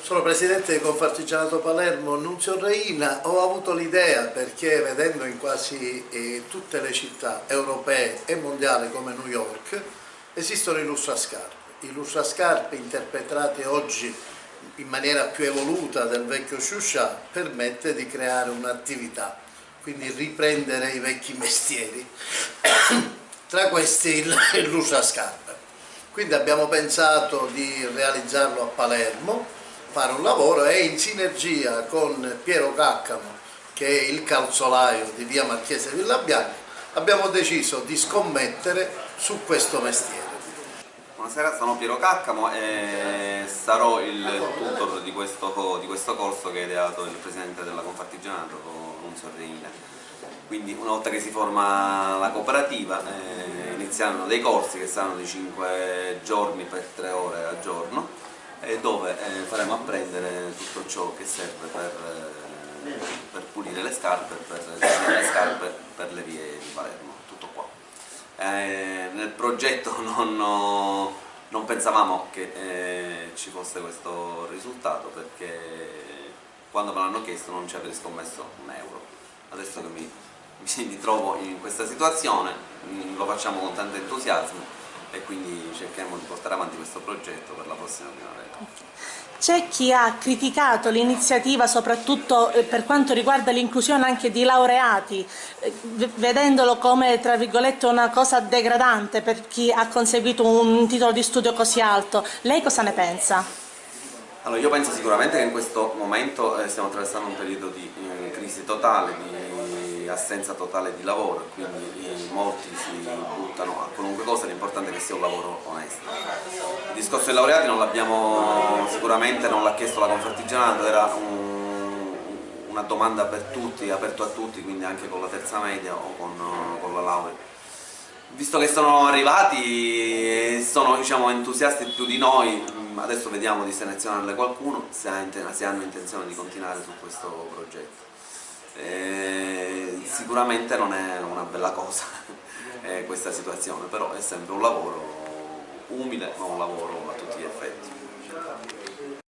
Sono presidente di Confartigianato Palermo Nunzio Reina. Ho avuto l'idea perché vedendo in quasi tutte le città europee e mondiali come New York esistono i lustrascarpe. I lustrascarpe interpretati oggi in maniera più evoluta del vecchio Shusha permette di creare un'attività, quindi riprendere i vecchi mestieri, tra questi il lustrascarpe. Quindi abbiamo pensato di realizzarlo a Palermo, fare un lavoro e in sinergia con Piero Caccamo, che è il calzolaio di via Marchese Villabianca, abbiamo deciso di scommettere su questo mestiere. Buonasera, sono Piero Caccamo e sarò il tutor di questo corso che ha ideato il presidente della Confartigianato, Nunzio Reina. Quindi una volta che si forma la cooperativa iniziano dei corsi che saranno di 5 giorni per 3 ore al giorno, dove faremo apprendere tutto ciò che serve per pulire le scarpe, per le vie di Palermo, tutto qua. Nel progetto non pensavamo che ci fosse questo risultato, perché quando me l'hanno chiesto non ci avrei scommesso un euro. Adesso che mi trovo in questa situazione lo facciamo con tanto entusiasmo e quindi cerchiamo di portare avanti questo progetto per la prossima primavera. C'è chi ha criticato l'iniziativa soprattutto per quanto riguarda l'inclusione anche di laureati, vedendolo come, tra virgolette, una cosa degradante per chi ha conseguito un titolo di studio così alto. Lei cosa ne pensa? Allora, io penso sicuramente che in questo momento stiamo attraversando un periodo di crisi totale, di assenza totale di lavoro, quindi molti si buttano a qualunque cosa, l'importante è che sia un lavoro onesto. Il discorso dei laureati non l'abbiamo sicuramente, non l'ha chiesto la Confartigianato, era una domanda per tutti, aperto a tutti, quindi anche con la terza media o con la laurea. Visto che sono arrivati e sono, diciamo, entusiasti più di noi, adesso vediamo di selezionarne qualcuno se hanno intenzione di continuare su questo progetto. Sicuramente non è una bella cosa questa situazione, però è sempre un lavoro umile ma un lavoro a tutti gli effetti.